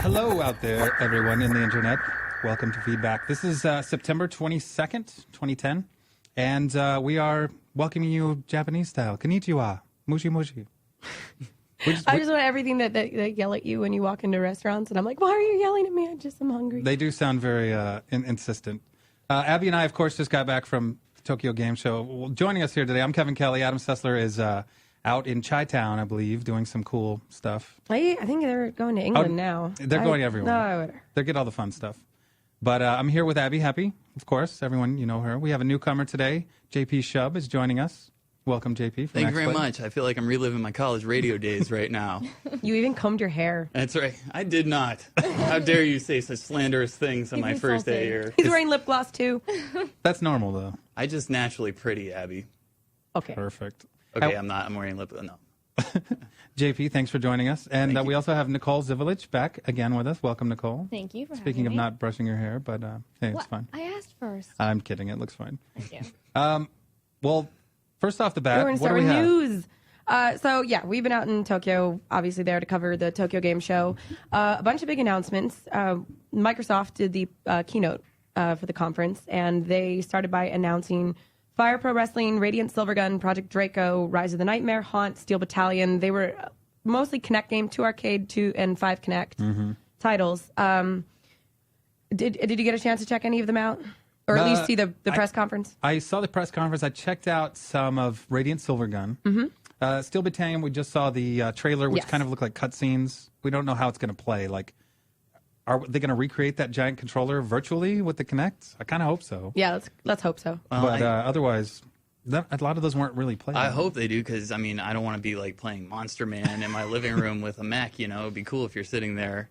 Hello out there, everyone in the internet. Welcome to Feedback. This is September 22nd, 2010, and we are welcoming you Japanese style. Konnichiwa. Mushi mushi. I just want everything that yell at you when you walk into restaurants, and I'm like, why are you yelling at me? I'm hungry. They do sound very insistent. Abby and I, of course, just got back from the Tokyo Game Show. Well, joining us here today, I'm Kevin Kelly. Adam Sessler is out in Chi-Town, I believe, doing some cool stuff. I think they're going to England now. They're going everywhere. No, whatever. They get all the fun stuff. But I'm here with Abby Happy, of course. Everyone, you know her. We have a newcomer today. JP Shub is joining us. Welcome, JP. Thank you very much. I feel like I'm reliving my college radio days right now. You even combed your hair. That's right. I did not. How dare you say such slanderous things on my first day here. He's wearing lip gloss, too. That's normal, though. I just naturally pretty, Abby. Okay. Perfect. Okay, I'm not. I'm wearing lip. No. JP, thanks for joining us. And we also have Nicole Zivelich back again with us. Welcome, Nicole. Thank you for Speaking having of me. not brushing your hair, but hey, What? it's fine. I asked first. I'm kidding. It looks fine. Thank you. Well, first off the bat, We're going to what do start we have? with news. We've been out in Tokyo, obviously there to cover the Tokyo Game Show. A bunch of big announcements. Microsoft did the keynote for the conference, and they started by announcing Fire Pro Wrestling, Radiant Silvergun, Project Draco, Rise of the Nightmare, Haunt, Steel Battalion. They were mostly Kinect games, 2 arcade, 2 and 5 Kinect titles. Did you get a chance to check any of them out? Or at least see the press conference? I saw the press conference. I checked out some of Radiant Silvergun. Steel Battalion, we just saw the trailer, which Yes. kind of looked like cutscenes. We don't know how it's going to play. Like, are they going to recreate that giant controller virtually with the Kinect? I kind of hope so. Yeah, let's hope so. Well, But otherwise, a lot of those weren't really played. I hope they do, because I mean, I don't want to be like playing Monster Man in my living room with a mech. You know, it'd be cool if you're sitting there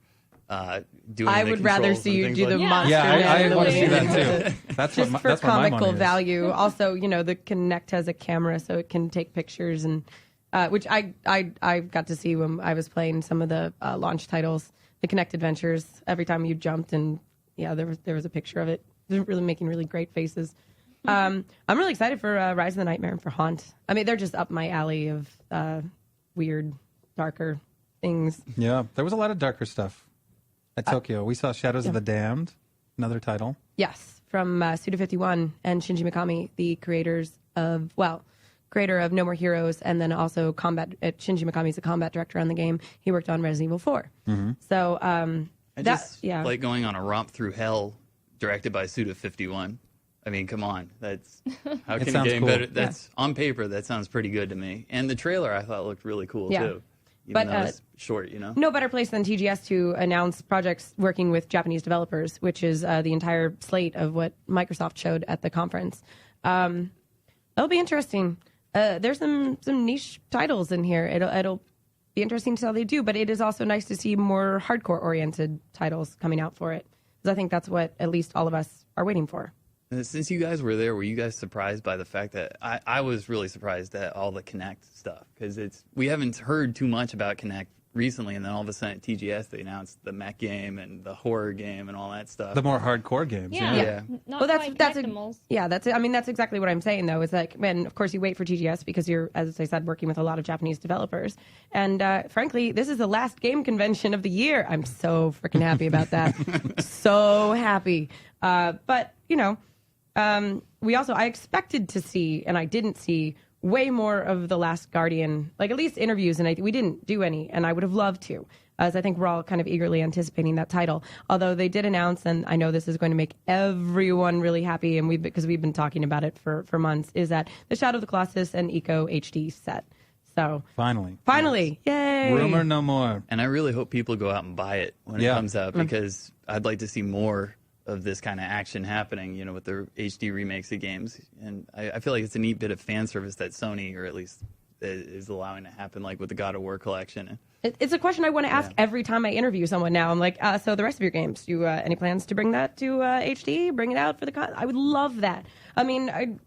doing. I the would rather controls see and you things do like the that. monster. Yeah, I Man want to see movie. that too. That's Just what for that's where my money comical is. value. Also, the Kinect has a camera, so it can take pictures, and which I got to see when I was playing some of the launch titles, the Kinect Adventures. Every time you jumped, and there was a picture of it. They're really making really great faces. I'm really excited for Rise of the Nightmare and for Haunt. I mean, they're just up my alley of weird, darker things. Yeah, there was a lot of darker stuff at Tokyo. We saw Shadows of the Damned, another title. Yes, from Suda51 and Shinji Mikami, the creator of No More Heroes, and then also Shinji Mikami's the combat director on the game. He worked on Resident Evil 4. So I just like going on a romp through hell, directed by Suda51. I mean, come on, that's how can it sounds get any cool. better? That's on paper. That sounds pretty good to me. And the trailer I thought looked really cool too. Even though it's short, No better place than TGS to announce projects working with Japanese developers, which is the entire slate of what Microsoft showed at the conference. That'll be interesting. There's some niche titles in here. It'll be interesting to see how they do, but it is also nice to see more hardcore-oriented titles coming out for it, because I think that's what at least all of us are waiting for. Since you guys were there, were you guys surprised by the fact that I was really surprised at all the Kinect stuff, because we haven't heard too much about Kinect recently, and then all of a sudden at TGS they announced the mech game and the horror game and all that stuff. The more hardcore games. Yeah. Not That's exactly what I'm saying, though. Is like, man, of course you wait for TGS because you're, as I said, working with a lot of Japanese developers, and frankly, this is the last game convention of the year. I'm so freaking happy about that. So happy. But I expected to see, and I didn't see, way more of The Last Guardian, like at least interviews, and we didn't do any, and I would have loved to, as I think we're all kind of eagerly anticipating that title. Although they did announce, and I know this is going to make everyone really happy, and because we've been talking about it for months, is that the Shadow of the Colossus and Eco HD set. So Finally. Yay! Rumor no more. And I really hope people go out and buy it when it comes out, because I'd like to see more of this kind of action happening, with the HD remakes of games. And I feel like it's a neat bit of fan service that Sony, or at least is allowing to happen, like with the God of War collection. It's a question I want to ask every time I interview someone now. I'm like, so the rest of your games, do you any plans to bring that to HD, bring it out for the I would love that. I mean, a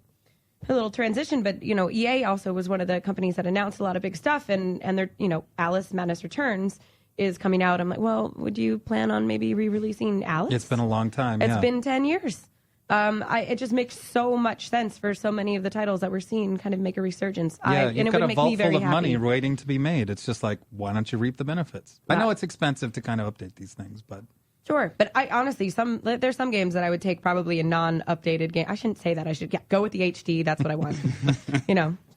little transition, but, EA also was one of the companies that announced a lot of big stuff, and they're, Alice Madness Returns is coming out. I'm like, well, would you plan on maybe re-releasing Alice? It's been a long time. It's been 10 years. It just makes so much sense for so many of the titles that we're seeing kind of make a resurgence. Yeah, and you've it got would a make vault me very full of happy. money waiting to be made. It's just like, why don't you reap the benefits? I know it's expensive to kind of update these things, but... Sure, but I honestly, there's some games that I would take probably a non-updated game. I shouldn't say that. I should go with the HD. That's what I want.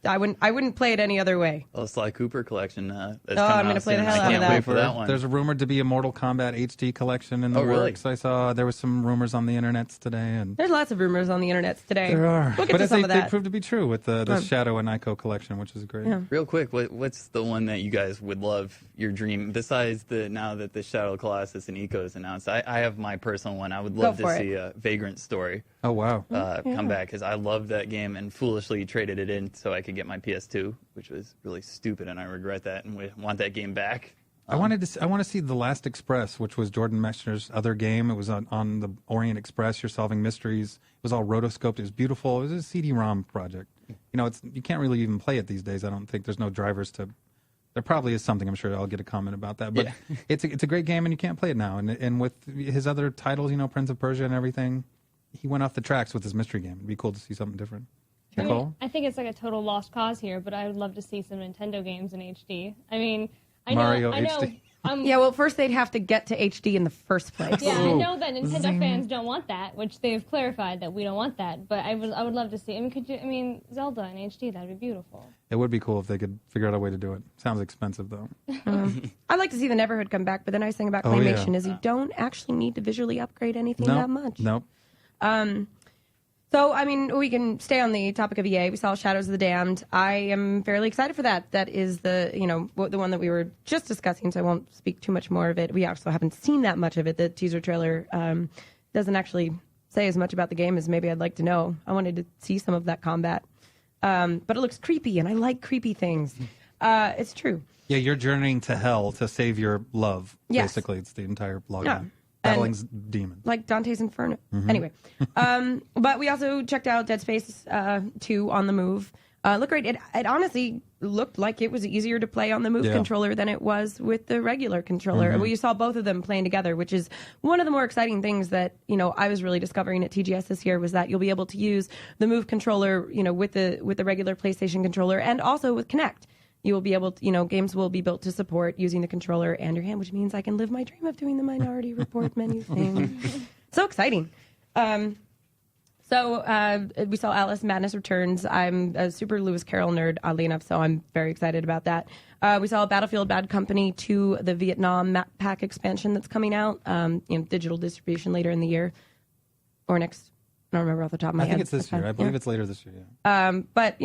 I wouldn't play it any other way. Oh, Sly Cooper collection. That's I'm going to play the hell out of that. I can't wait for that one. There's rumored to be a Mortal Kombat HD collection in the really? works. I saw there was some rumors on the internets today, and There's lots of rumors on the internet today. there are. We'll get But to some of they that. proved to be true with the Shadow and Ico collection, which is great. Yeah. Real quick, what's the one that you guys would love, your dream, besides now that the Shadow Colossus and Eco is announced? I have my personal one. I would love to see a Vagrant Story Oh wow! come back, because I loved that game and foolishly traded it in so I could get my PS2, which was really stupid, and I regret that and want that game back. I want to see The Last Express, which was Jordan Mechner's other game. It was on the Orient Express. You're solving mysteries. It was all rotoscoped. It was beautiful. It was a CD-ROM project. You can't really even play it these days. I don't think there's no drivers to. There probably is something. I'm sure I'll get a comment about that. But it's a great game, and you can't play it now. And with his other titles, Prince of Persia and everything, he went off the tracks with his mystery game. It'd be cool to see something different. Nicole? I think it's like a total lost cause here, but I would love to see some Nintendo games in HD. I mean, Mario I know. HD. Yeah, well, first they'd have to get to HD in the first place. Yeah, I know that Nintendo Zing. fans don't want that, which they've clarified that we don't want that. But I would love to see. Zelda in HD, that'd be beautiful. It would be cool if they could figure out a way to do it. Sounds expensive though. I'd like to see the Neverhood come back, but the nice thing about Oh, claymation yeah. is you don't actually need to visually upgrade anything that much. Nope. So, we can stay on the topic of EA. We saw Shadows of the Damned. I am fairly excited for that. That is the one that we were just discussing, so I won't speak too much more of it. We also haven't seen that much of it. The teaser trailer doesn't actually say as much about the game as maybe I'd like to know. I wanted to see some of that combat. But it looks creepy, and I like creepy things. It's true. Yeah, you're journeying to hell to save your love. Yes. Basically, it's the entire logline. Yeah. Battling demons. Like Dante's Inferno. Anyway, but we also checked out Dead Space 2 on the Move. Looked great. It honestly looked like it was easier to play on the Move controller than it was with the regular controller. We saw both of them playing together, which is one of the more exciting things that I was really discovering at TGS this year, was that you'll be able to use the Move controller, with the regular PlayStation controller, and also with Kinect. You will be able to, games will be built to support using the controller and your hand, which means I can live my dream of doing the Minority Report menu thing. So exciting. So we saw Alice Madness Returns. I'm a super Lewis Carroll nerd, oddly enough, so I'm very excited about that. We saw Battlefield Bad Company 2, the Vietnam map pack expansion that's coming out, digital distribution later in the year. Or next. I don't remember off the top of my head. I think it's this year. I believe it's later this year, yeah. But,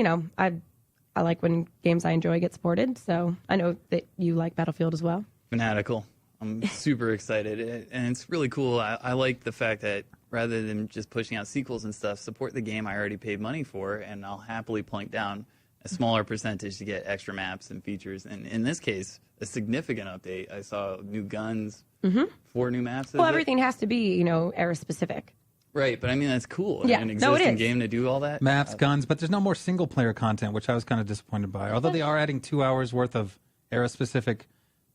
I like when games I enjoy get supported, so I know that you like Battlefield as well. Fanatical. I'm super excited, and it's really cool. I like the fact that rather than just pushing out sequels and stuff, support the game I already paid money for, and I'll happily plunk down a smaller percentage to get extra maps and features. And in this case, a significant update. I saw new guns, 4 new maps. Well, everything has to be, era-specific. Right, but that's cool. Yeah, An it existing is. game to do all that. Maps, guns, but there's no more single-player content, which I was kind of disappointed by. Although they are adding 2 hours worth of era-specific,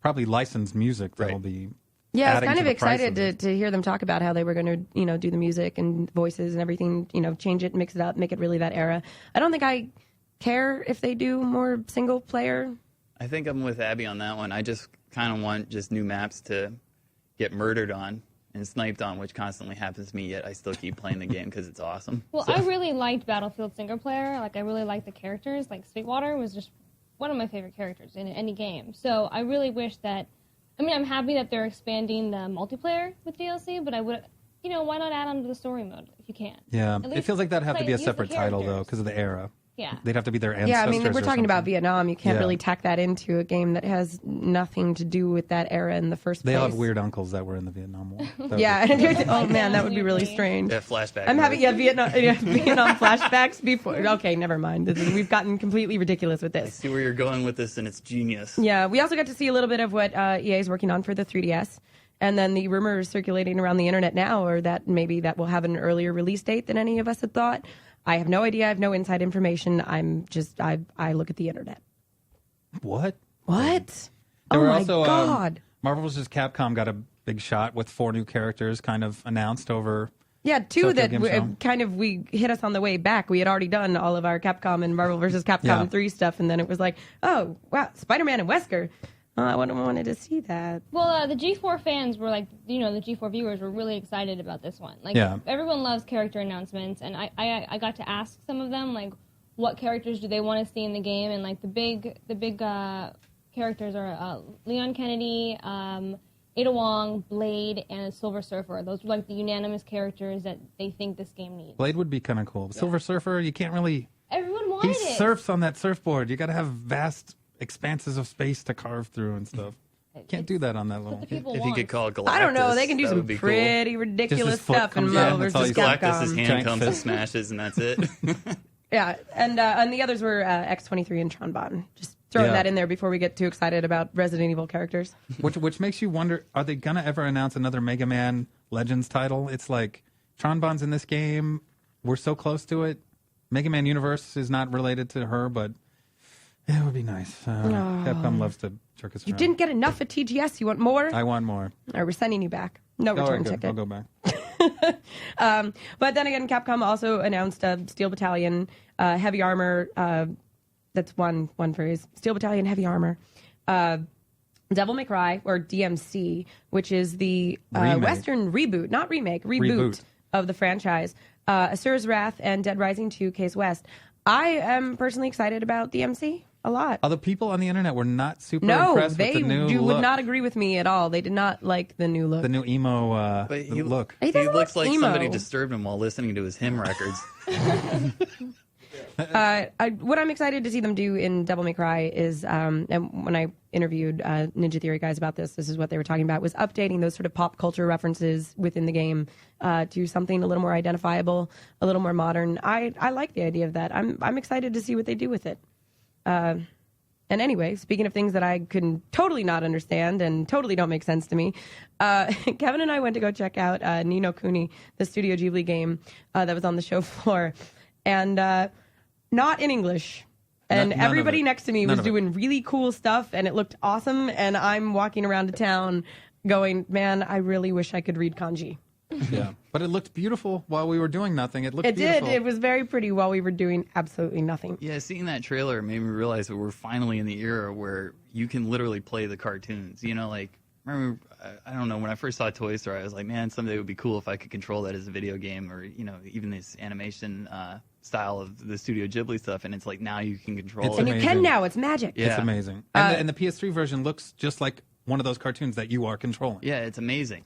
probably licensed music that'll be. Yeah, I was adding kind to of the price excited to hear them talk about how they were going to, do the music and voices and everything, change it, mix it up, make it really that era. I don't think I care if they do more single player. I think I'm with Abby on that one. I just kind of want just new maps to get murdered on and sniped on, which constantly happens to me, yet I still keep playing the game because it's awesome. Well, I really liked Battlefield single player. I really liked the characters. Sweetwater was just one of my favorite characters in any game. So I really wish that... I'm happy that they're expanding the multiplayer with DLC, but I would... why not add on to the story mode if you can? Yeah, it feels like that'd have to be a use the separate title, though, characters. because of the era. Yeah. They'd have to be their ancestors. Yeah, we're or talking about something. Vietnam. You can't Yeah. really tack that into a game that has nothing to do with that era in the first They place. all have weird uncles that were in the Vietnam War. That would Yeah. be cool. Oh, man, that would be really strange. Yeah, flashback. I'm having mode. Vietnam flashbacks before. Okay, never mind. We've gotten completely ridiculous with I this. see where you're going with this, and it's genius. Yeah, we also got to see a little bit of what EA is working on for the 3DS. And then the rumors circulating around the internet now are that maybe that will have an earlier release date than any of us had thought. I have no idea. I have no inside information. I look at the internet. What? What? There Oh were my also, God. Marvel vs. Capcom got a big shot with 4 new characters kind of announced over Yeah, two Tokyo that Game Show. we hit us on the way back. We had already done all of our Capcom and Marvel vs. Capcom 3 stuff, and then it was like, oh, wow, Spider-Man and Wesker. I wanted to see that. Well, the G4 fans were like, the G4 viewers were really excited about this one. Like, everyone loves character announcements, and I got to ask some of them, like, what characters do they want to see in the game, and like the big characters are Leon Kennedy, Ada Wong, Blade, and Silver Surfer. Those were like the unanimous characters that they think this game needs. Blade would be kind of cool. Silver Surfer, you can't really... Everyone wanted it. He surfs on that surfboard. You got to have vast expanses of space to carve through and stuff. Can't do that on that little... If you could call it Galactus, I don't know. They can do some pretty ridiculous stuff in Marvel vs. Capcom. His hand comes and smashes, and that's it. Yeah, and the others were X-23 and Tron Bonne. Just throwing that in there before we get too excited about Resident Evil characters. Which makes you wonder, are they going to ever announce another Mega Man Legends title? It's like, Tron Bonne's in this game. We're so close to it. Mega Man Universe is not related to her, but it would be nice. Capcom loves to jerk us around. You didn't get enough at TGS. You want more? I want more. All right, we're sending you back. No return ticket. I'll go back. But then again, Capcom also announced Steel Battalion Heavy Armor. That's one phrase. Steel Battalion Heavy Armor. Devil May Cry, or DMC, which is the Western reboot, not remake, reboot of the franchise. Asura's Wrath and Dead Rising 2 Case West. I am personally excited about DMC a lot. Other people on the internet were not super impressed with the new look. Would not agree with me at all. They did not like the new look. The new emo look. He looks like somebody disturbed him while listening to his hymn records. What I'm excited to see them do in Devil May Cry is, and when I interviewed Ninja Theory guys about this is what they were talking about, was updating those sort of pop culture references within the game to something a little more identifiable, a little more modern. I like the idea of that. I'm excited to see what they do with it. And anyway, speaking of things that I can totally not understand and totally don't make sense to me, Kevin and I went to go check out Ni no Kuni, the Studio Ghibli game that was on the show floor, and not in English. And everybody next to me was doing really cool stuff, and it looked awesome, and I'm walking around town going, man, I really wish I could read kanji. Yeah, but it looked beautiful while we were doing nothing. It looked beautiful. It was very pretty while we were doing absolutely nothing. Yeah, seeing that trailer made me realize that we're finally in the era where you can literally play the cartoons. You know, like, remember, I don't know, when I first saw Toy Story, I was like, man, someday it would be cool if I could control that as a video game, or, you know, even this animation style of the Studio Ghibli stuff, and it's like, now you can control it. And you can now, it's magic. Yeah. It's amazing. And the PS3 version looks just like one of those cartoons that you are controlling. Yeah, it's amazing.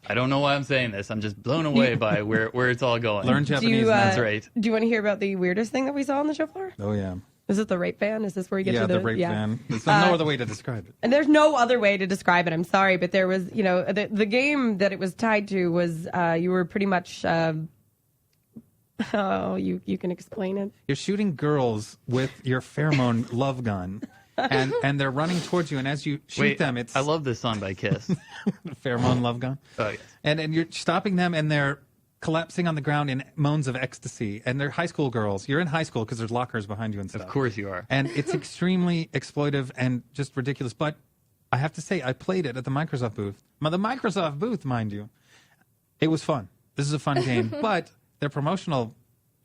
I don't know why I'm saying this. I'm just blown away by where it's all going. Learn Japanese. That's right. Do you want to hear about the weirdest thing that we saw on the show floor? Oh, yeah. Is it the rape van? Is this where you get to the rape van? There's no other way to describe it. And there's no other way to describe it. I'm sorry, but there was, you know, the game that it was tied to was you were pretty much. You can explain it. You're shooting girls with your pheromone love gun. And they're running towards you, and as you shoot them, it's... I love this song by Kiss. Pheromone Love Gun. Oh, yes. And you're stopping them, and they're collapsing on the ground in moans of ecstasy. And they're high school girls. You're in high school because there's lockers behind you and stuff. Of course you are. And it's extremely exploitive and just ridiculous. But I have to say, I played it at the Microsoft booth. The Microsoft booth, mind you. It was fun. This is a fun game. But their promotional...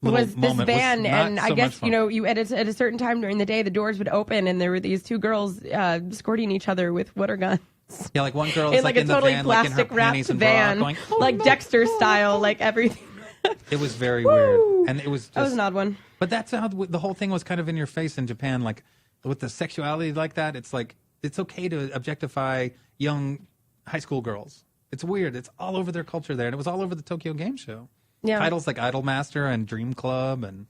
was this van, and I guess, you know, at a certain time during the day, the doors would open, and there were these two girls escorting each other with water guns. Yeah, like one girl is like in a totally the van, like in her panties and bra, going, oh, like no, Dexter style, like everything. It was very weird, and it was just, that was an odd one. But that's how the whole thing was kind of in your face in Japan, like with the sexuality like that. It's like it's okay to objectify young high school girls. It's weird. It's all over their culture there, and it was all over the Tokyo Game Show. Yeah. Titles like Idolmaster and Dream Club and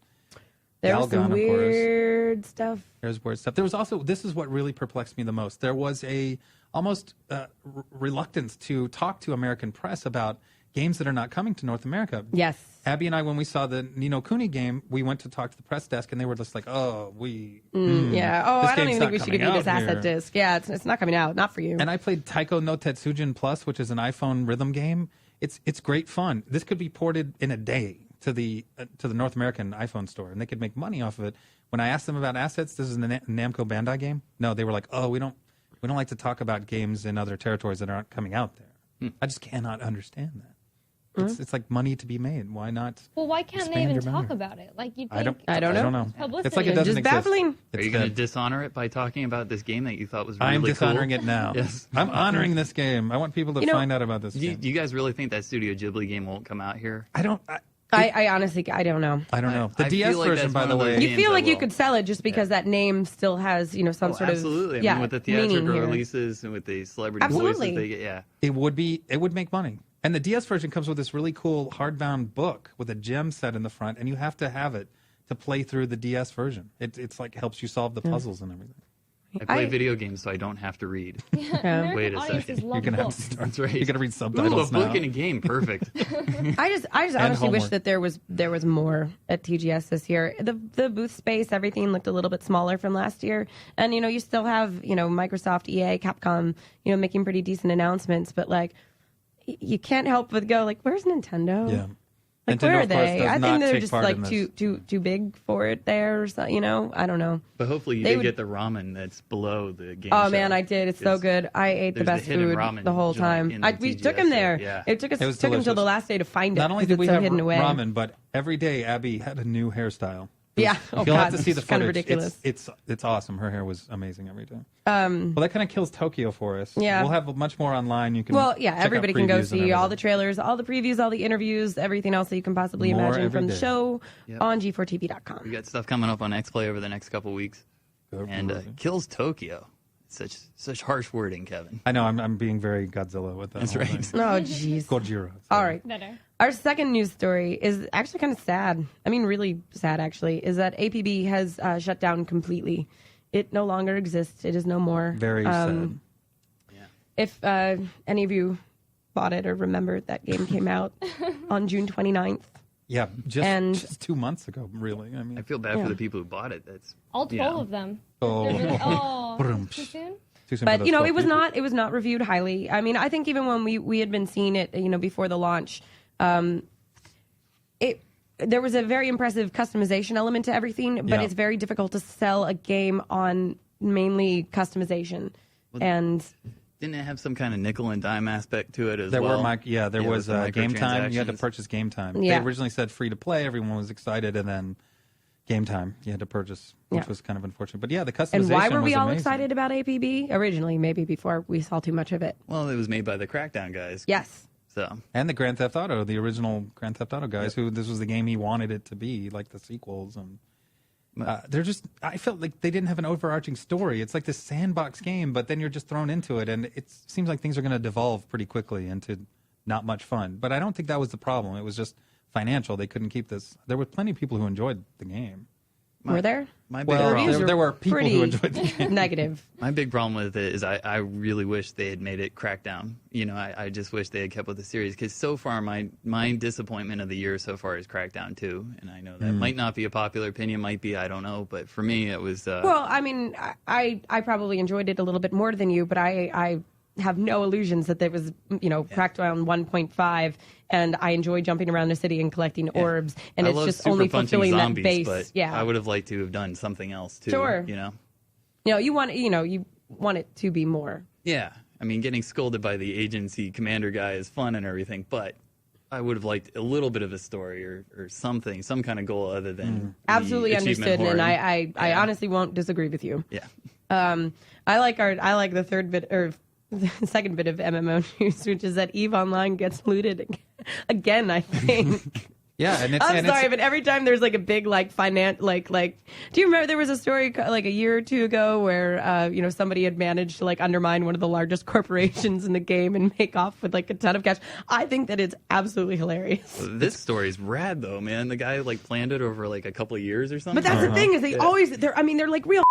there was some weird stuff. There's weird stuff. There was also, this is what really perplexed me the most. There was a almost reluctance to talk to American press about games that are not coming to North America. Yes. Abby and I, when we saw the Ni no Kuni game, we went to talk to the press desk, and they were just like, "Oh, yeah. Oh, I don't even think we should give you this asset disc. Yeah, it's not coming out. Not for you." And I played Taiko no Tetsujin Plus, which is an iPhone rhythm game. It's great fun. This could be ported in a day to the North American iPhone store, and they could make money off of it. When I asked them about assets, this is a Namco Bandai game. No, they were like, "Oh, we don't like to talk about games in other territories that aren't coming out there." I just cannot understand that. It's like money to be made. Why not? Well, why can't they expand even your talk memory? about it? Like you think I don't know. I don't know. Publicity. It's like it doesn't Just exist. babbling. Are you going to dishonor it by talking about this game that you thought was really I'm dishonoring cool? it now. Yes. I'm honoring this game. I want people to find out about this Do game. you guys really think that Studio Ghibli game won't come out here? I don't Honestly, I don't know. know. The I DS feel like version, that's by one the of those way, You games feel I like you will. could sell it just because that name still has, some sort absolutely. of I mean, with the theatrical meaning here. releases and with the celebrity Absolutely. voices they get, yeah. it would make money. And the DS version comes with this really cool hardbound book with a gem set in the front, and you have to have it to play through the DS version. It's like helps you solve the puzzles and everything. I play video games so I don't have to read. Yeah. Wait a Audiences second. love You're gonna have to books. start. That's right. You're gonna read Ooh, subtitles a book now. in a game. Perfect. I just honestly wish homework. that there was more at TGS this year. The booth space, everything looked a little bit smaller from last year, and you still have Microsoft, EA, Capcom, making pretty decent announcements, but like you can't help but go like, where's Nintendo? Yeah. Like Nintendo, where are of course, they? does I not think they're take just part like in this. too big for it there. Or so, I don't know. But hopefully you They did would- get the ramen that's below the game Oh show. man, I did. It's so It's- good. I ate the there's best the hidden food ramen the whole joint time. in the We TGS took him there. show, yeah. It took It was him until the delicious. last day to find it. Not only because did we it's so have hidden away. ramen, but every day Abby had a new hairstyle. Yeah. Oh You'll god, have to see the it's kind of footage. ridiculous. It's awesome. Her hair was amazing every day. Well, that kind of kills Tokyo for us. Yeah. We'll have much more online. You can. Well, yeah, check out everybody can go previews and see all the everything. trailers, all the previews, all the interviews, everything else that you can possibly More imagine every from the day. show Yep. on We G4TV.com. got stuff coming up on X-Play over the next couple weeks. Good And movie. kills Tokyo. Such harsh wording, Kevin. I know I'm being very Godzilla with that. That's whole right. thing. Oh, jeez. Gojira. All right. Better. Our second news story is actually kind of sad. I mean, really sad, actually, is that APB has shut down completely. It no longer exists. It is no more. Very sad. If any of you bought it or remember, that game came out on June 29th. Yeah, And- just 2 months ago, really. I mean, I feel bad Yeah. for the people who bought it. That's All 12 yeah. of them. Oh. They're really, oh, Brum. too soon? too soon for But those it 12 was people. not reviewed highly. I mean, I think even when we had been seeing it, before the launch, there was a very impressive customization element to everything, but Yeah. it's very difficult to sell a game on mainly customization. And Didn't it have some kind of nickel and dime aspect to it as There well? were there was with the game time. You had to microtransactions. purchase game time. Yeah. They originally said free to play. Everyone was excited, and then game time you had to purchase, which Yeah. was kind of unfortunate. But yeah, the customization. and why were we was all amazing. excited about APB originally? Maybe before we saw too much of it. Well, it was made by the Crackdown guys. Yes. So And the Grand Theft Auto, the original Grand Theft Auto guys, who this was the game he wanted it to be, like the sequels, and they're just. I felt like they didn't have an overarching story. It's like this sandbox game, but then you're just thrown into it, and it seems like things are going to devolve pretty quickly into not much fun. But I don't think that was the problem. It was just financial. They couldn't keep this. There were plenty of people who enjoyed the game. Were there? my big Well, problem, reviews there were people pretty who enjoyed the game. negative. my big problem with it is I really wish they had made it Crackdown. I just wish they had kept with the series because so far my disappointment of the year so far is Crackdown 2, and I know that might not be a popular opinion, might be, I don't know, but for me it was. Well, I mean, I probably enjoyed it a little bit more than you, but I have no illusions that there was, Crackdown 1.5, and I enjoy jumping around the city and collecting orbs, and I it's love just super only punching fulfilling zombies, that base. but Yeah, I would have liked to have done something else too. Sure. You want it to be more. Yeah, I mean, getting scolded by the agency commander guy is fun and everything, but I would have liked a little bit of a story or something, some kind of goal other than the Absolutely achievement understood, and hoard. I Yeah. honestly won't disagree with you. Yeah. I like the third bit or the second bit of MMO news, which is that EVE Online gets looted again. I think. Yeah, and it's. I'm and sorry, it's, but every time there's like a big do you remember there was a story like a year or two ago where somebody had managed to like undermine one of the largest corporations in the game and make off with like a ton of cash? I think that it's absolutely hilarious. This story's rad though, man. The guy like planned it over like a couple of years or something. But that's the thing is they're like real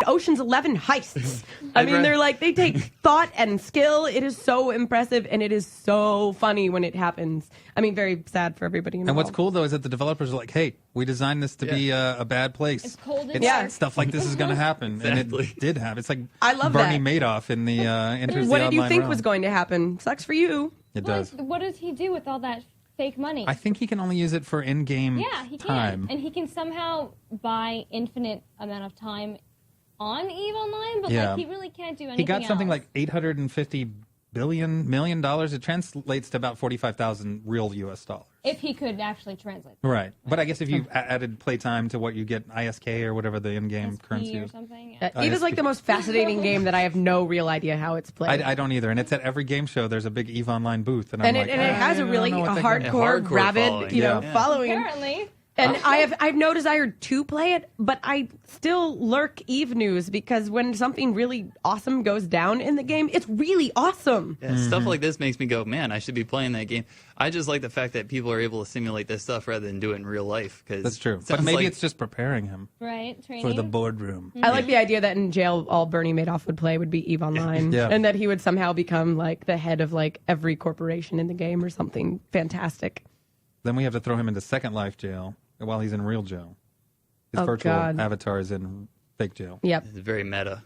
Ocean's 11 heists. They take thought and skill. It is so impressive and it is so funny when it happens. I mean, very sad for everybody involved. and what's cool though is that the developers are like, "Hey, we designed this to be a bad place. It's cold and It's- dark. Stuff like this is going to happen, and Exactly. it did happen. It's like I love Bernie that. Madoff in the enters What the did you online think realm. was going to happen? Sucks for you. It Well, does. what does he do with all that fake money? I think he can only use it for in-game Yeah, he time. can. And he can somehow buy infinite amount of time on EVE Online, but Yeah. like he really can't do anything He got something else. like $850 million. It translates to about 45,000 real U.S. dollars. If he could actually translate. Right. But I guess if you added playtime to what you get, ISK or whatever the in-game currency or is. something. EVE's like the most fascinating game that I have no real idea how it's played. I don't either. And it's at every game show. There's a big EVE Online booth. And it has a really hardcore, hardcore rabid, following. following. Apparently. And I have no desire to play it, but I still lurk EVE news because when something really awesome goes down in the game, it's really awesome. Yeah, stuff like this makes me go, man, I should be playing that game. I just like the fact that people are able to simulate this stuff rather than do it in real life. Cause that's true. But maybe it's just preparing him training. for the boardroom. I like the idea that in jail, all Bernie Madoff would play would be EVE Online, and that he would somehow become like the head of like every corporation in the game or something fantastic. Then we have to throw him into Second Life jail while he's in real jail. His virtual avatar is in fake jail. Yep. It's very meta.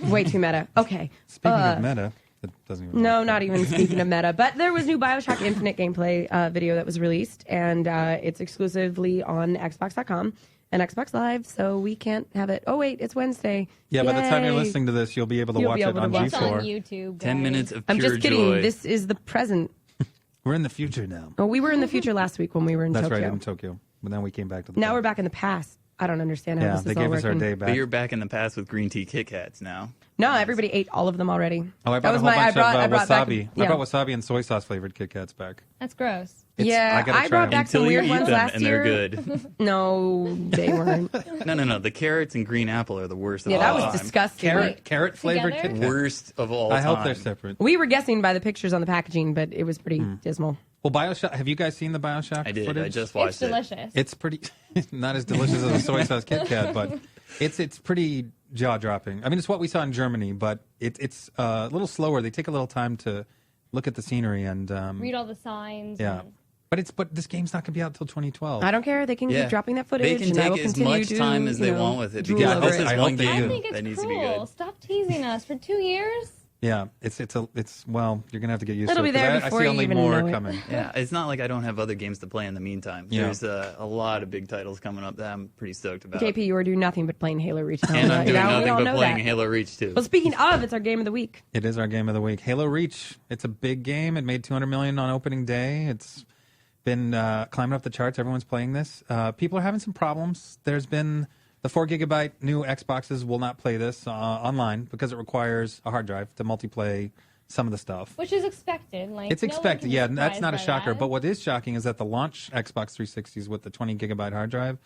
Way too meta. Okay. Speaking of meta, it doesn't even No, not even speaking of meta. But there was new BioShock Infinite gameplay video that was released, and it's exclusively on Xbox.com and Xbox Live, so we can't have it. Oh, wait, it's Wednesday. Yeah, by the time you're listening to this, you'll be able to watch it on It's G4. on YouTube. 10 minutes of I'm pure just kidding. joy. This is the present. We're in the future now. Oh, we were in the future last week when we were in That's Tokyo. right, in Tokyo. But then we came back to the Now past. we're back in the past. I don't understand how Yeah, this they is all gave us our working. day back. But you're back in the past with green tea Kit Kats now. No, everybody ate all of them already. Oh, I That brought a was whole bunch I of brought back- wasabi. yeah. I brought wasabi and soy sauce flavored Kit Kats back. That's gross. Yeah, gotta I try brought them. back some Until you weird eat ones them, last and year. they're good. No, they weren't. No. The carrots and green apple are the worst of Yeah, all that time. was disgusting. Carrot flavored Together? Kit Kat. Worst of all I time. hope they're separate. We were guessing by the pictures on the packaging, but it was pretty dismal. Well, BioShock, have you guys seen the BioShock I did. footage? I just It's watched it. delicious. It's pretty, not as delicious as a soy sauce Kit Kat, but it's pretty jaw-dropping. I mean, it's what we saw in Germany, but it's a little slower. They take a little time to look at the scenery and Read all the signs. yeah. and- But this game's not going to be out until 2012. I don't care. They can Yeah. keep dropping that footage. They can and I will take as continue much to, time as you they know, want with it. drool Because Yeah, I this hope- is I one hope they game do. I think that it's needs to be cruel. good. Stop teasing us for 2 years. Yeah, it's well, you're going to have to get used It'll to it. be there 'cause I before see you only even more know it. coming. Yeah, it's not like I don't have other games to play in the meantime. Yeah. There's a lot of big titles coming up that I'm pretty stoked about. JP, you are doing nothing but playing Halo Reach. And I'm doing we nothing all but know playing that. Halo Reach too. Well, speaking of, it's our game of the week. It is our game of the week. Halo Reach. It's a big game. It made 200 million on opening day. It's been climbing up the charts. Everyone's playing this. People are having some problems. There's been the 4 gigabyte new Xboxes will not play this online because it requires a hard drive to multiplay some of the stuff. Which is expected. Like It's no one expected. can be Yeah, that's surprised not a by shocker. that. But what is shocking is that the launch Xbox 360s with the 20 gigabyte hard drive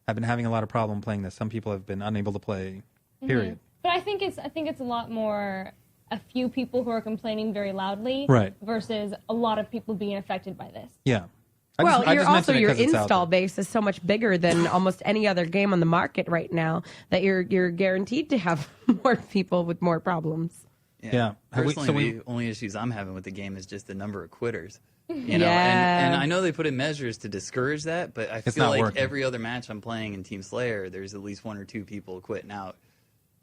have been having a lot of problem playing this. Some people have been unable to play. Period. But I think it's a lot more a few people who are complaining very loudly, Right. versus a lot of people being affected by this. Yeah. I Well, just you're also mention it your 'cause it's out install there. base is so much bigger than almost any other game on the market right now that you're guaranteed to have more people with more problems. Yeah. Have we- Personally, so we- the only issues I'm having with the game is just the number of quitters. You know, Yeah. and I know they put in measures to discourage that, but I It's feel not like working. every other match I'm playing in Team Slayer, there's at least 1 or 2 people quitting out.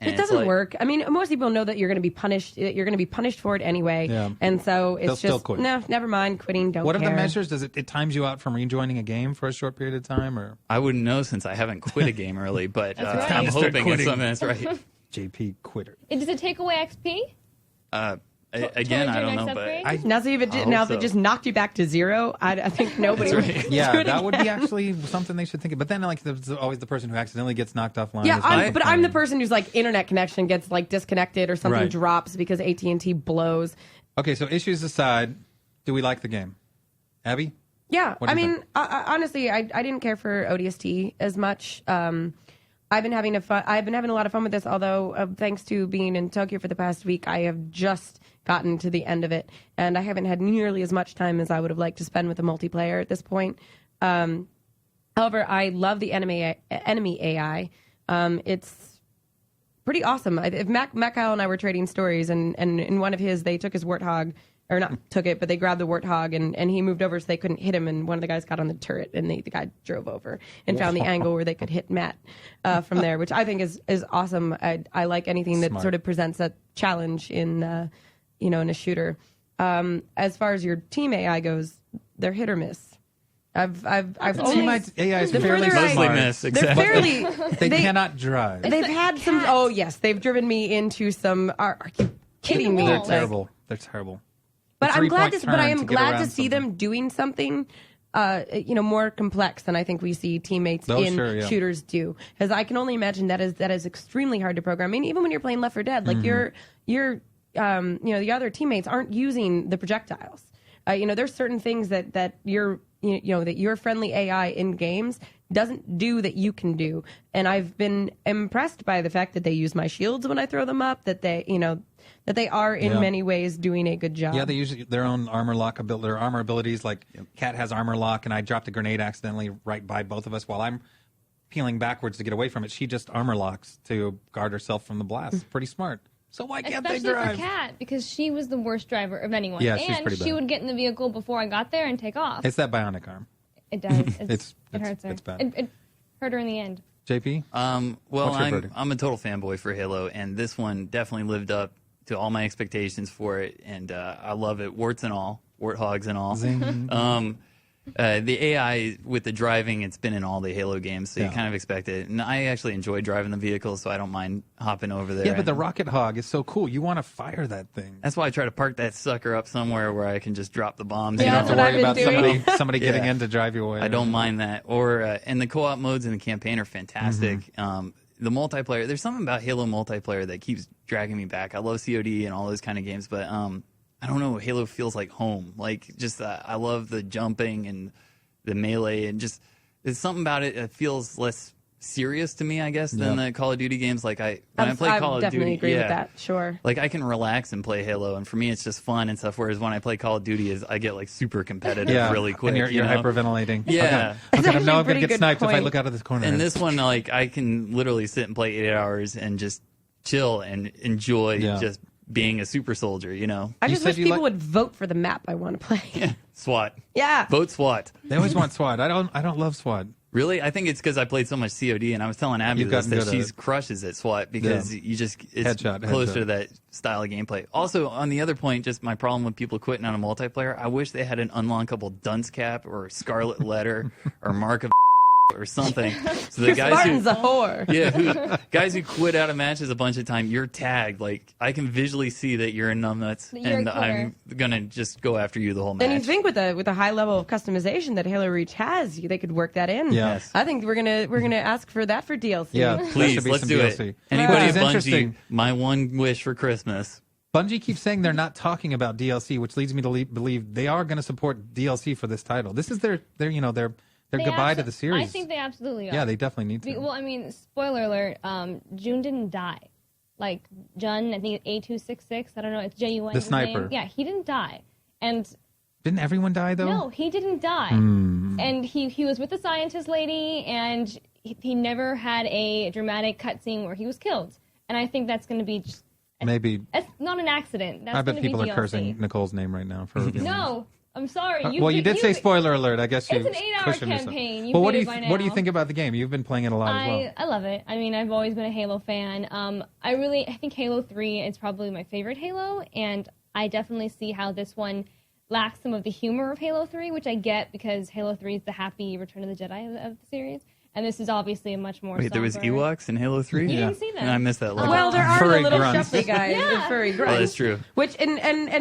And It it's doesn't like- work. I mean, most people know that you're going to be punished. You're going to be punished for it anyway. Yeah. And so it's They'll still just quit. no, never mind. Quitting. Don't What are care. the measures? Does it times you out from rejoining a game for a short period of time, or I wouldn't know since I haven't quit a game early, but That's right. I'm Time to start hoping it's quitting. something that's right. JP quitter? Does it take away XP? Again, I don't know, next but upgrade? Now, see if it I now hope if it so. just knocked you back to 0, I think nobody. That's would right. Yeah, do it that would be again. actually something they should think of. But then, like, there's always the person who accidentally gets knocked offline. Yeah, There's no but I'm the complaining. person whose like internet connection gets like disconnected or something Right. drops because AT&T blows. Okay, so issues aside, do we like the game? Abby? Yeah, What do I you mean, think? honestly, I didn't care for ODST as much. I've been having a lot of fun with this. Although, thanks to being in Tokyo for the past week, I have just gotten to the end of it, and I haven't had nearly as much time as I would have liked to spend with the multiplayer at this point. However, I love the enemy AI. It's pretty awesome. If Matt Kyle and I were trading stories, and in one of his, they took his warthog. Or not took it, but they grabbed the warthog and he moved over so they couldn't hit him. And one of the guys got on the turret and the guy drove over and found the angle where they could hit Matt from there, which I think is awesome. I like anything that Smart. sort of presents a challenge in in a shooter. As far as your team AI goes, they're hit or miss. I've only Team AI is the fairly further I- smart. Mostly miss, they're except fairly They cannot drive. They've had some. Oh yes, they've driven me into some. Are you kidding me? They're Like- terrible. They're terrible. But The I'm glad three-point to, but I turn am get glad around to see something. them doing something, more complex than I think we see teammates Oh, in sure, yeah. shooters do. Because I can only imagine that is extremely hard to program. I mean, even when you're playing Left 4 Dead, like the other teammates aren't using the projectiles. There's certain things that your friendly AI in games doesn't do that you can do. And I've been impressed by the fact that they use my shields when I throw them up, that they are in many ways doing a good job. Yeah, they use their own armor lock their armor abilities. Like Kat has armor lock, and I dropped a grenade accidentally right by both of us while I'm peeling backwards to get away from it. She just armor locks to guard herself from the blast. Pretty smart. So why can't they Especially drive? for Kat, because she was the worst driver of anyone. Yeah, she's and pretty she bad. would get in the vehicle before I got there and take off. It's that bionic arm. It does. It hurts her. it's bad. It hurt her in the end. JP? Well, What's your verdict? I'm a total fanboy for Halo, and this one definitely lived up to all my expectations for it, and I love it, warts and all, warthogs and all. Zing. The AI with the driving, it's been in all the Halo games, so you Yeah. kind of expect it. And I actually enjoy driving the vehicles, so I don't mind hopping over there. Yeah, but the And rocket hog is so cool. You want to fire that thing. that's why I try to park that sucker up somewhere where I can just drop the bombs. Yeah, You don't that's have to what worry I've about been doing. somebody getting Yeah. in to drive you away. I don't mind that. Or and the co-op modes in the campaign are fantastic. The multiplayer, there's something about Halo multiplayer that keeps dragging me back. I love COD and all those kind of games, but I don't know. Halo feels like home. Like just I love the jumping and the melee, and just there's something about it that feels less serious to me, I guess, than the Call of Duty games. Like when I play Call of Duty, definitely agree yeah, with that. Sure. like I can relax and play Halo, and for me it's just fun and stuff. Whereas when I play Call of Duty, I get like super competitive Yeah, really quick. and you're you know? hyperventilating. Yeah. Okay. That's Okay, I actually know a I'm going pretty to get good sniped if I point. look out of this corner. And this one, like, I can literally sit and play 8 hours and just chill and enjoy just being a super soldier, you know? I You just said wish you people like- would vote for the map I want to play. SWAT. Yeah. Vote SWAT. They always want SWAT. I don't love SWAT. Really? I think it's because I played so much COD, and I was telling Abby You've this, gotten that good at she it. crushes at SWAT because Yeah. you just, it's Headshot. closer to that style of gameplay. Also, on the other point, just my problem with people quitting on a multiplayer, I wish they had an unlockable dunce cap or scarlet letter or mark of or something. So the guys Spartan's who, a whore. yeah, guys who quit out of matches a bunch of time, you're tagged. Like I can visually see that you're a numbnuts, That you're a and quitter. I'm gonna just go after you the whole match. And you think with a high level of customization that Halo Reach has, they could work that in. Yeah. Yes. I think we're gonna ask for that for DLC. Yeah, there should Please, be let's some do DLC. it. Anybody Which at is Bungie, interesting. my one wish for Christmas. Bungie keeps saying they're not talking about DLC, which leads me to believe they are going to support DLC for this title. This is their They goodbye to abso- the series. I think they absolutely are. Yeah, they definitely need to. Well, I mean, spoiler alert, June didn't die. Like, Jun, I think A266, I don't know, it's J-U-N. The his name. sniper. Yeah, he didn't die. And Didn't everyone die though? no, he didn't die. Hmm. And he was with the scientist lady, and he never had a dramatic cutscene where he was killed. And I think that's going to be just, Maybe. that's not an accident. That's I bet gonna be people are DLC. cursing Nicole's name right now for revealing. No, I'm sorry. Well, you did say spoiler alert. I guess you. It's an 8-hour cushioned yourself. campaign. You Well, what beat do it you by what do you now. think about the game? You've been playing it a lot as well. I love it. I mean, I've always been a Halo fan. I think Halo 3 is probably my favorite Halo, and I definitely see how this one lacks some of the humor of Halo 3, which I get because Halo 3 is the happy Return of the Jedi of the series, and this is obviously a much more Wait, there was somber- Ewoks in Halo 3? You Yeah. didn't see them. No, I missed that. Level. Well, there are Furry the little grunts. shuffly guys, the furry grunts. Oh, that's true. Which and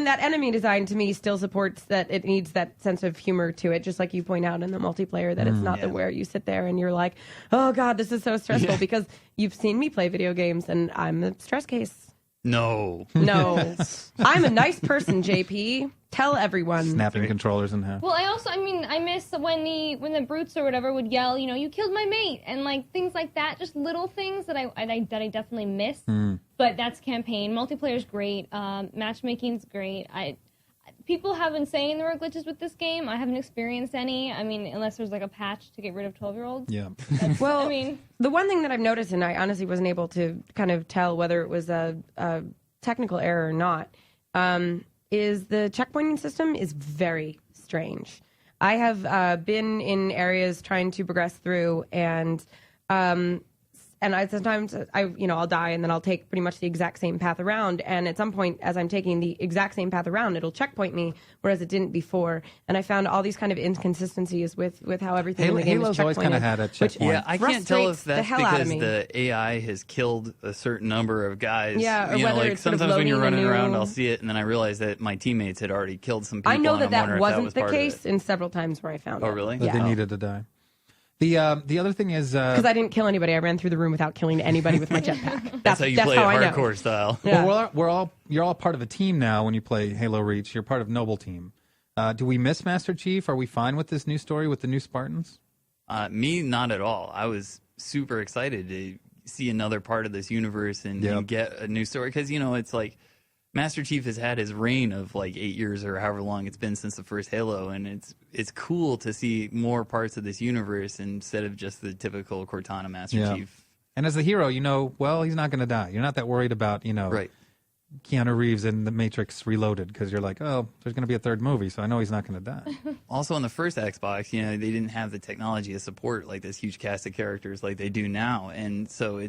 that enemy design to me still supports that it needs that sense of humor to it, just like you point out in the multiplayer that it's not the Yeah. where you sit there and you're like, oh god, this is so stressful because you've seen me play video games and I'm a stress case. No. No, I'm a nice person, JP. Tell everyone. Snapping controllers in half. Well, I miss when the brutes or whatever would yell, you killed my mate, and like things like that, just little things that I definitely miss. But that's campaign. Multiplayer's great. Matchmaking's great. People have been saying there were glitches with this game. I haven't experienced any. I mean, unless there's like a patch to get rid of 12-year-olds. Yeah. Well, I mean, the one thing that I've noticed, and I honestly wasn't able to kind of tell whether it was a technical error or not, is the checkpointing system is very strange. I have been in areas trying to progress through, and and sometimes I'll die, and then I'll take pretty much the exact same path around. And at some point, as I'm taking the exact same path around, it'll checkpoint me, whereas it didn't before. And I found all these kind of inconsistencies with how everything in the game is checkpointed. Halo's always kind of had a checkpoint. Yeah, I can't tell if that's because the the AI has killed a certain number of guys. Yeah, or you know, whether like it's sort of sometimes when you're loading running a new- around, I'll see it, and then I realize that my teammates had already killed some people. I know and I'm that wondering if wasn't was the part of case it. in several times where I found it. Oh, really? That they needed to die. The other thing is because I didn't kill anybody. I ran through the room without killing anybody with my jetpack. That's how you play how it I know. hardcore style. Yeah. well, you're all part of a team now when you play Halo Reach. You're part of Noble Team. Do we miss Master Chief? Are we fine with this new story with the new Spartans? Me, not at all. I was super excited to see another part of this universe and get a new story because it's like Master Chief has had his reign of like 8 years or however long it's been since the first Halo, and it's cool to see more parts of this universe instead of just the typical Cortana Master Chief. And as the hero, he's not going to die. You're not that worried about right. Keanu Reeves in The Matrix Reloaded because you're like, oh, there's going to be a third movie, so I know he's not going to die. Also, on the first Xbox, they didn't have the technology to support like this huge cast of characters like they do now, and so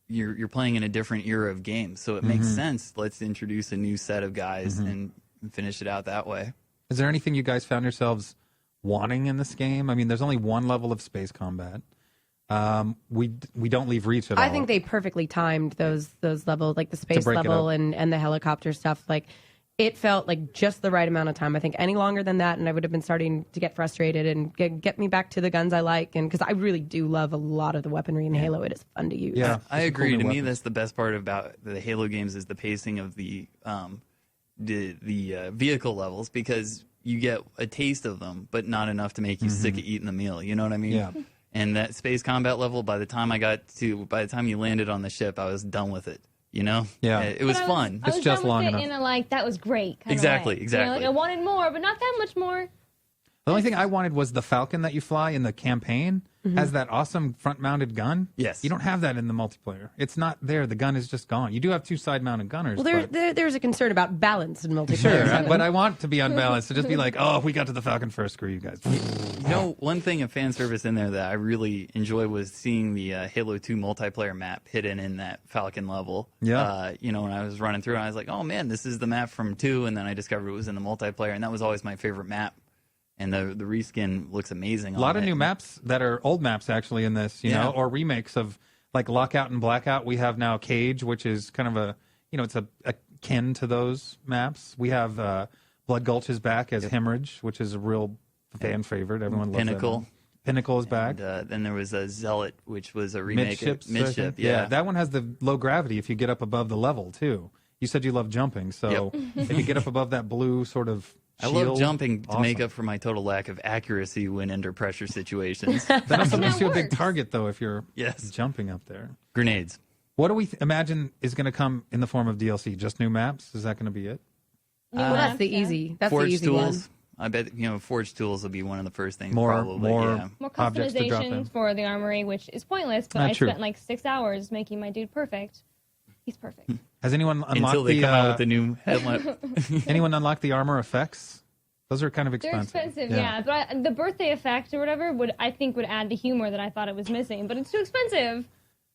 you're playing in a different era of games, so it makes sense. Let's introduce a new set of guys and finish it out that way. Is there anything you guys found yourselves wanting in this game? I mean, there's only one level of space combat. We don't leave Reach at all. I think they perfectly timed those levels, like the space level and the helicopter stuff. Like it felt like just the right amount of time. I think any longer than that, and I would have been starting to get frustrated and get me back to the guns I like. And because I really do love a lot of the weaponry in Halo, it is fun to use. Yeah, I agree. Cool to me, weapons. that's the best part about the Halo games is the pacing of the vehicle levels because you get a taste of them, but not enough to make you sick of eating the meal. You know what I mean? Yeah. And that space combat level, by the time you landed on the ship, I was done with it. Yeah. It was fun. I was It's just done with long it enough. in a that was great kind Exactly, of way. exactly. I wanted more, but not that much more. The only thing I wanted was the Falcon that you fly in the campaign has that awesome front-mounted gun. Yes. You don't have that in the multiplayer. It's not there. The gun is just gone. You do have two side-mounted gunners. Well, there's a concern about balance in multiplayer. Sure, but I want to be unbalanced. To just be like, oh, if we got to the Falcon first, screw you guys. One thing of fan service in there that I really enjoy was seeing the Halo 2 multiplayer map hidden in that Falcon level. Yeah. When I was running through, I was like, oh man, this is the map from 2, and then I discovered it was in the multiplayer, and that was always my favorite map. And the reskin looks amazing. A lot of new maps that are old maps actually in this, you know, or remakes of like Lockout and Blackout. We have now Cage, which is kind of a, it's a akin to those maps. We have Blood Gulch is back as Hemorrhage, which is a real fan favorite. Everyone loves Pinnacle. that. Pinnacle is back. And, then there was a Zealot, which was a remake Midship, of Midship. Yeah. That one has the low gravity if you get up above the level too. You said you love jumping, so if you get up above that blue sort of I shield, love jumping to make awesome. up for my total lack of accuracy when under pressure situations. That also makes you a big works. target, though, if you're Yes. jumping up there. Grenades. What do we imagine is going to come in the form of DLC? Just new maps? Is that going to be it? Well, that's the easy. That's the Forge easy tools. one. I bet Forge tools will be one of the first things. More probably. Yeah. More objects to drop in. customizations for the armory, which is pointless, but I True. spent like 6 hours making my dude perfect. He's perfect. Has anyone unlocked Until they the come out with the new headlamp. anyone unlocked the armor effects? Those are kind of They're expensive. expensive, But the birthday effect or whatever would add the humor that I thought it was missing, but it's too expensive.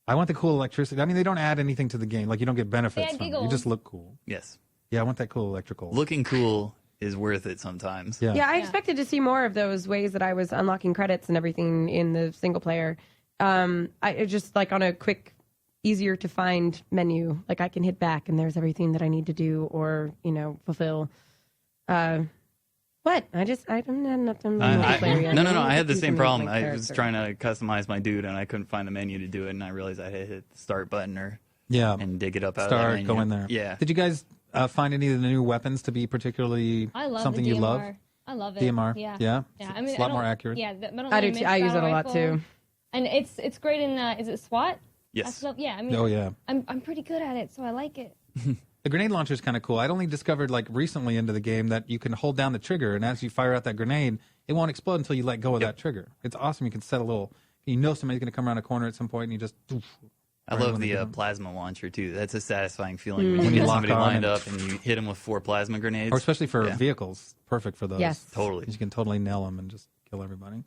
I want the cool electricity. I mean, they don't add anything to the game. Like you don't get benefits add from it. You giggles. just look cool. Yes. Yeah, I want that cool electrical. Looking cool is worth it sometimes. Yeah. Yeah, I expected to see more of those ways that I was unlocking credits and everything in the single player. I just like on a quick, easier to find menu, like I can hit back and there's everything that I need to do or fulfill. What? I don't have nothing. No. I had the same problem. I was trying to customize my dude, and I couldn't find a menu to do it, and I realized I had to hit the start button and dig it up out of that Start, menu. go in there. Yeah. Did you guys find any of the new weapons to be particularly I love something the DMR. you love? I love it. DMR? Yeah. Yeah? I mean, It's a lot more accurate. Yeah, the metal I do image too. I use it battle a lot rifle. too. And it's great in is it SWAT? Yes. I mean, Oh, yeah. I'm pretty good at it, so I like it. The grenade launcher is kind of cool. I'd only discovered like recently into the game that you can hold down the trigger, and as you fire out that grenade, it won't explode until you let go of that trigger. It's awesome. You can set a little. Somebody's going to come around a corner at some point, and you just. I love the plasma launcher, too. That's a satisfying feeling when you you get lock somebody on lined and- up and you hit them with 4 plasma grenades. Or especially for vehicles, perfect for those. Yes. Totally. You can totally nail them and just kill everybody.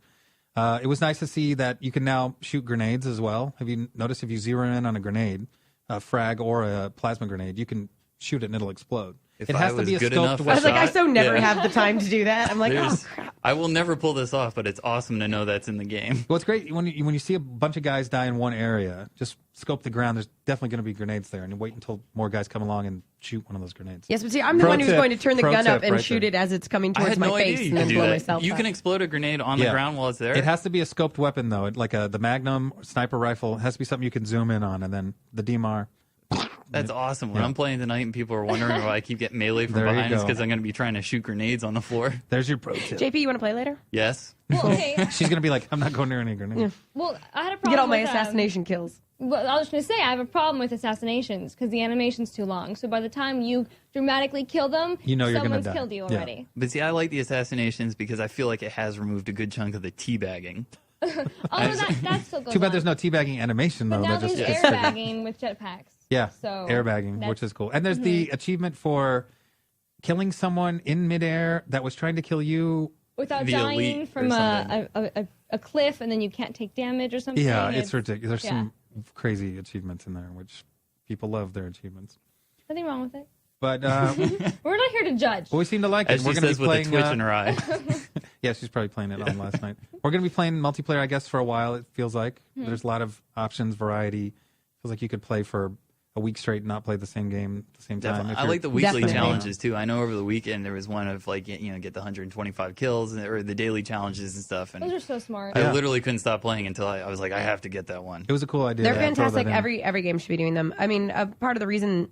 It was nice to see that you can now shoot grenades as well. Have you noticed if you zero in on a grenade, a frag or a plasma grenade, you can shoot it and it'll explode. If it has I to be a was good scoped enough at weapon. I was like, I shot, so never yeah. have the time to do that. I'm like, oh crap. I will never pull this off, but it's awesome to know that's in the game. Well, it's great when you see a bunch of guys die in one area. Just scope the ground. There's definitely going to be grenades there, and you wait until more guys come along and shoot one of those grenades. Yes, but see, I'm the Pro one who's tip. going to turn the Pro gun up tip and right shoot there. it as it's coming I towards had my no face idea you and then could do blow that. myself You up. can explode a grenade on the Yeah. ground while it's there. It has to be a scoped weapon though, like the Magnum sniper rifle. It has to be something you can zoom in on, and then the DMR. That's awesome. When I'm playing tonight and people are wondering why I keep getting melee from There you behind, it's go. because I'm going to be trying to shoot grenades on the floor. There's your pro tip. JP, you want to play later? Yes. Well, okay. She's going to be like, I'm not going near any grenades. Well, I had a problem Get all my with, assassination kills. Well, I was going to say, I have a problem with assassinations because the animation's too long. So by the time you dramatically kill them, You know you're gonna someone's die. killed you Yeah. already. But see, I like the assassinations because I feel like it has removed a good chunk of the teabagging. Although that still goes Too bad on. there's no teabagging animation though. But now That just there's gets triggered. airbagging with jetpacks. Yeah, So airbagging, which that's- is cool. And there's the achievement for killing someone in midair that was trying to kill you. Without The dying elite or from something. a cliff and then you can't take damage or something. Yeah, it's ridiculous. There's yeah. some crazy achievements in there, which people love their achievements. Nothing wrong with it. But We're not here to judge. we seem to like it. As We're she going to says be with a playing. twitch in her eye. Yeah, she's probably playing it on last night. We're going to be playing multiplayer, I guess, for a while. It feels like there's a lot of options, variety. Feels like you could play for a week straight and not play the same game at the same time. Definitely. If I you're- like the weekly Definitely. challenges too. I know over the weekend there was one of like get the 125 kills or the daily challenges and stuff. And Those are so smart. I literally couldn't stop playing until I was like, I have to get that one. It was a cool idea. They're to throw that fantastic. in. Every game should be doing them. I mean, part of the reason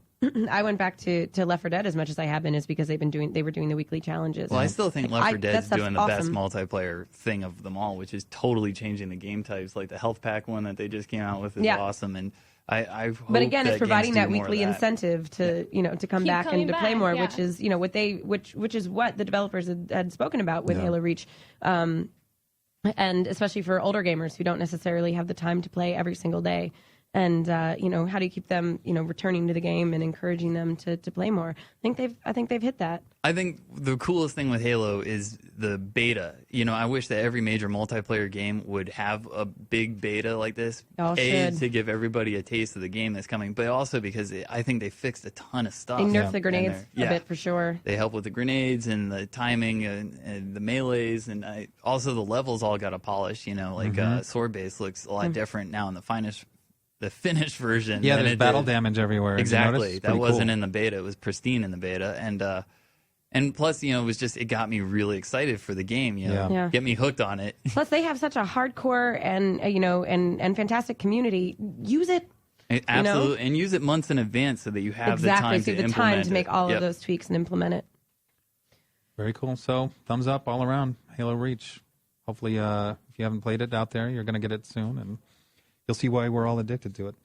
I went back to Left 4 Dead as much as I have been is because they were doing the weekly challenges. Well, I still think Left 4 that Dead's stuff's doing the best awesome. multiplayer thing of them all, which is totally changing the game types. Like the health pack one that they just came out with is Yeah. awesome, and I hope But again, that it's providing games that do more of weekly that. incentive to to come Keep back coming and to play back, more, yeah. which is which is what the developers had spoken about with Yeah. Halo Reach, and especially for older gamers who don't necessarily have the time to play every single day. And how do you keep them returning to the game and encouraging them to play more? I think they've hit that. I think the coolest thing with Halo is the beta. I wish that every major multiplayer game would have a big beta like this. Y'all A, should. to give everybody a taste of the game that's coming, but also because I think they fixed a ton of stuff. They nerfed Yeah. the grenades And a bit for sure. They help with the grenades and the timing and the melees, and also the levels all got a polish. Sword base looks a lot different now in the finished version. Yeah, than there's it battle did. damage everywhere. Have you Exactly. noticed? It's That pretty wasn't cool. in the beta. It was pristine in the beta, and plus, it got me really excited for the game. Yeah. Yeah. Get me hooked on it. Plus, they have such a hardcore and and fantastic community. Use it. Absolutely, and use it months in advance so that you have Exactly. the time So to you have the implement time to make it. all Yep. of those tweaks and implement it. Very cool. So thumbs up all around. Halo Reach. Hopefully, if you haven't played it out there, you're going to get it soon, and you'll see why we're all addicted to it.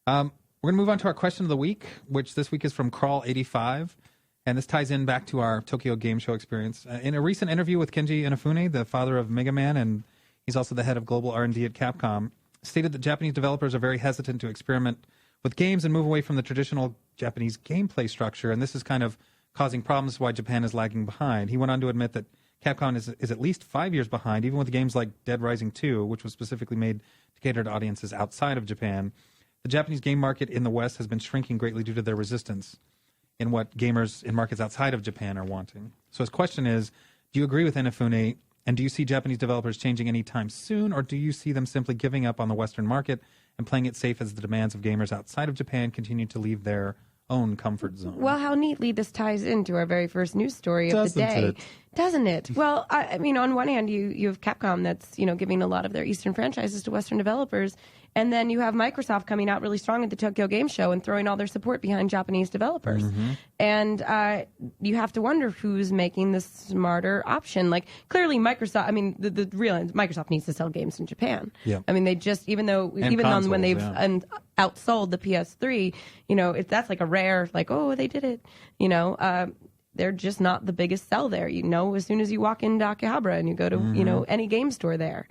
We're going to move on to our question of the week, which this week is from Crawl85, and this ties in back to our Tokyo Game Show experience. In a recent interview with Kenji Inafune, the father of Mega Man, and he's also the head of global R&D at Capcom, stated that Japanese developers are very hesitant to experiment with games and move away from the traditional Japanese gameplay structure, and this is kind of causing problems why Japan is lagging behind. He went on to admit that Capcom is at least 5 years behind, even with games like Dead Rising 2, which was specifically made to cater to audiences outside of Japan. The Japanese game market in the West has been shrinking greatly due to their resistance in what gamers in markets outside of Japan are wanting. So his question is, do you agree with Inafune, and do you see Japanese developers changing anytime soon, or do you see them simply giving up on the Western market and playing it safe as the demands of gamers outside of Japan continue to leave their own comfort zone? Well, how neatly this ties into our very first news story of Doesn't the day, it? doesn't it? Well, I mean, on one hand, you have Capcom that's giving a lot of their Eastern franchises to Western developers, and then you have Microsoft coming out really strong at the Tokyo Game Show and throwing all their support behind Japanese developers. And you have to wonder who's making the smarter option. Like clearly, Microsoft. I mean, the real end, Microsoft needs to sell games in Japan. Yeah. I mean, they just even on consoles, when they've yeah. outsold the PS3, that's like a rare, like, oh, they did it. They're just not the biggest sell there. As soon as you walk into Akihabara and you go to any game store there.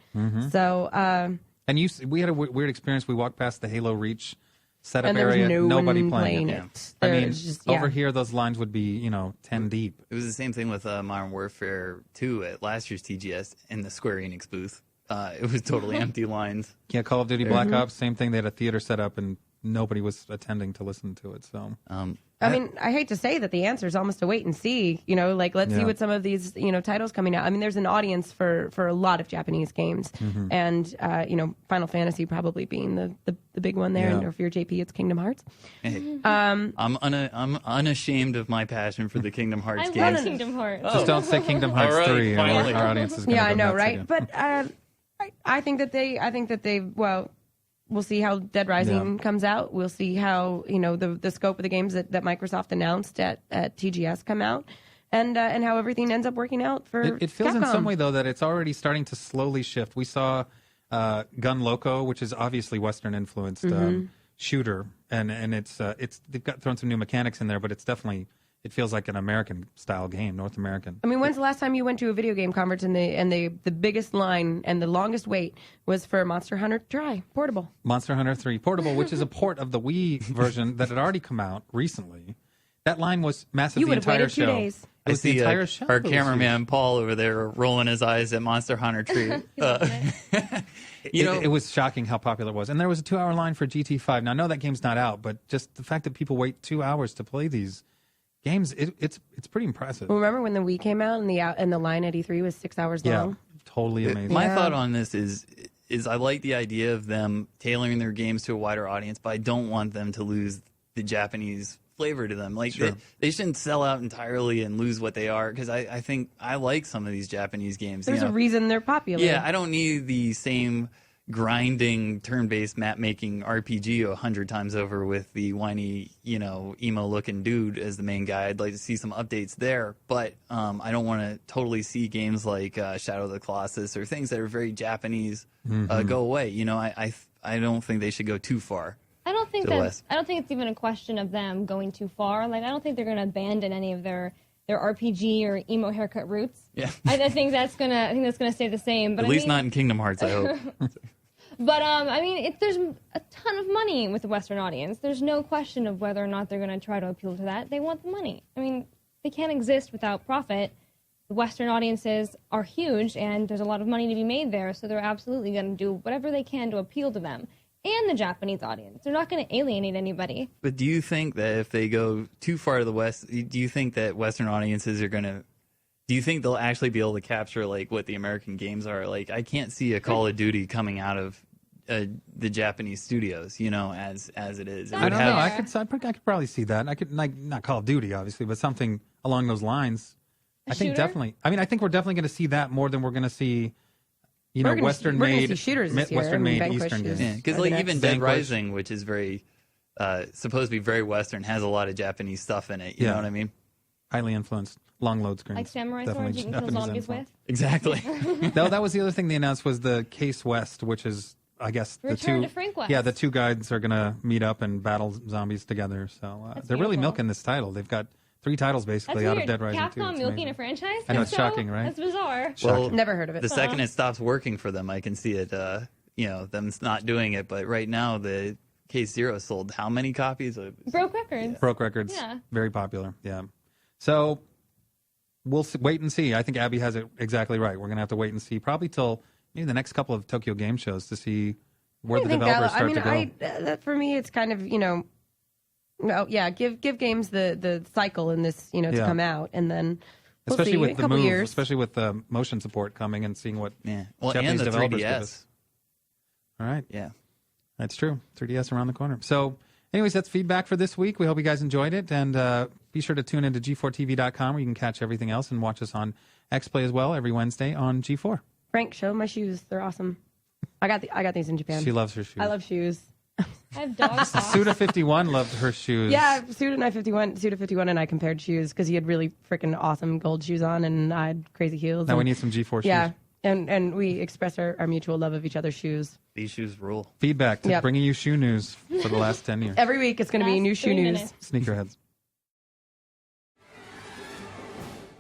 So And we had a weird experience. We walked past the Halo Reach setup and there was area, no nobody one playing it. it. I mean, There's just, over here, those lines would be, 10 deep. It was the same thing with Modern Warfare 2 at last year's TGS in the Square Enix booth. it was totally empty lines. Yeah, Call of Duty Black Ops, same thing. They had a theater set up and nobody was attending to listen to it. So, I mean, I hate to say that the answer is almost a wait and see. You know, like let's see what some of these titles coming out. I mean, there's an audience for a lot of Japanese games, and Final Fantasy probably being the big one there. Yeah. And if you're JP, it's Kingdom Hearts. I'm unashamed of my passion for the Kingdom Hearts I games. love Kingdom Hearts. just don't say Kingdom Hearts All right, 3. And finally. our audience is going to Yeah, I know, nuts right? again. But I think that they well. We'll see how Dead Rising comes out. We'll see how the scope of the games that Microsoft announced at TGS come out, and how everything ends up working out for It feels in Capcom. some way, though, that it's already starting to slowly shift. We saw Gun Loco, which is obviously Western-influenced shooter, and it's they've got thrown some new mechanics in there, but it's definitely, it feels like an American-style game, North American. I mean, when's the last time you went to a video game conference and the biggest line and the longest wait was for Monster Hunter Tri Portable? Monster Hunter 3 Portable, which is a port of the Wii version that had already come out recently. That line was massive You the would have entire waited 2 show. days. It was the see entire show. our It was cameraman Paul over there rolling his eyes at Monster Hunter Tree. It was shocking how popular it was. And there was a 2-hour line for GT5. Now, I know that game's not out, but just the fact that people wait 2 hours to play these games, it's pretty impressive. Well, remember when the Wii came out and the line at E3 was 6 hours Yeah, long? totally amazing. My thought on this is I like the idea of them tailoring their games to a wider audience, but I don't want them to lose the Japanese flavor to them. Like they shouldn't sell out entirely and lose what they are, because I think I like some of these Japanese games. There's a reason they're popular. Yeah, I don't need the same grinding turn-based map-making RPG 100 times over with the whiny, emo-looking dude as the main guy. I'd like to see some updates there, but I don't want to totally see games like Shadow of the Colossus or things that are very Japanese go away. I don't think they should go too far. I don't think to the West. I don't think it's even a question of them going too far. Like, I don't think they're going to abandon any of their RPG or emo haircut roots. Yeah. I think that's gonna stay the same. But At least not in Kingdom Hearts, I hope. But I mean, there's a ton of money with the Western audience. There's no question of whether or not they're going to try to appeal to that. They want the money. I mean, they can't exist without profit. The Western audiences are huge, and there's a lot of money to be made there. So they're absolutely going to do whatever they can to appeal to them and the Japanese audience. They're not going to alienate anybody. But do you think that if they go too far to the West, do you think that Western audiences are going to... Do you think they'll actually be able to capture like what the American games are? Like, I can't see a Call of Duty coming out of the Japanese studios, as it is. I don't know. I could probably see that. I could, like, not Call of Duty, obviously, but something along those lines. I think shooter? definitely. I mean, I think we're definitely going to see that more than we're going to see, We're gonna Western-made see shooters this year. Western-made Vanquish Eastern is- games. Yeah, because Or the like even next Dead Vanquish. Rising, which is very supposed to be very Western, has a lot of Japanese stuff in it. You know what I mean? Highly influenced, long load screens. Like samurai Definitely swords you can kill Japanese zombies influence. with. Exactly. No, that was the other thing they announced was the Case West, which is, I guess, the Return two. to Frank West. Yeah, the two guides are going to meet up and battle zombies together. So That's they're really beautiful. milking this title. They've got 3 titles That's basically out of weird. Dead Rising 2. Capcom It's milking amazing. a franchise? I know, That's it's shocking, right? That's bizarre. Well, Never heard of it. the second it stops working for them, I can see it. Them not doing it. But right now, the Case Zero sold how many copies? Broke records. Broke records. Yeah. Very popular. Yeah. So we'll wait and see. I think Abby has it exactly right. We're going to have to wait and see probably till maybe the next couple of Tokyo Game Shows to see where the developers start to go. That for me, it's kind of give games the cycle in this to Yeah. come out, and then we'll Especially see with in a the couple move, years. especially with the motion support coming and seeing what Well, Japanese and the developers give 3DS. us. All right. Yeah. That's true. 3DS around the corner. So, anyways, that's feedback for this week. We hope you guys enjoyed it. And be sure to tune into G4TV.com where you can catch everything else and watch us on XPlay as well every Wednesday on G4. Frank, show my shoes. They're awesome. I got these in Japan. She loves her shoes. I love shoes. I have dog socks. Suda51 loved her shoes. Yeah, Suda51 and I compared shoes because he had really freaking awesome gold shoes on, and I had crazy heels. Now we and- need some G4 Yeah, shoes. and we express our mutual love of each other's shoes. These shoes rule. Feedback to Yep. bringing you shoe news for the last 10 years. Every week it's going to be Last new shoe 3 news. minutes. Sneakerheads.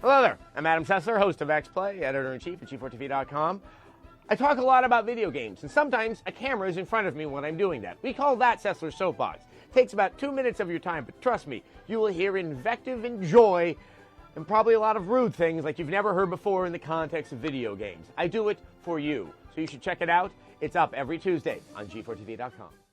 Hello there, I'm Adam Sessler, host of X-Play, editor-in-chief at G4TV.com. I talk a lot about video games, and sometimes a camera is in front of me when I'm doing that. We call that Sessler's Soapbox. It takes about 2 minutes of your time, but trust me, you will hear invective and joy, and probably a lot of rude things like you've never heard before in the context of video games. I do it for you, so so you should check it out. It's up every Tuesday on G4TV.com.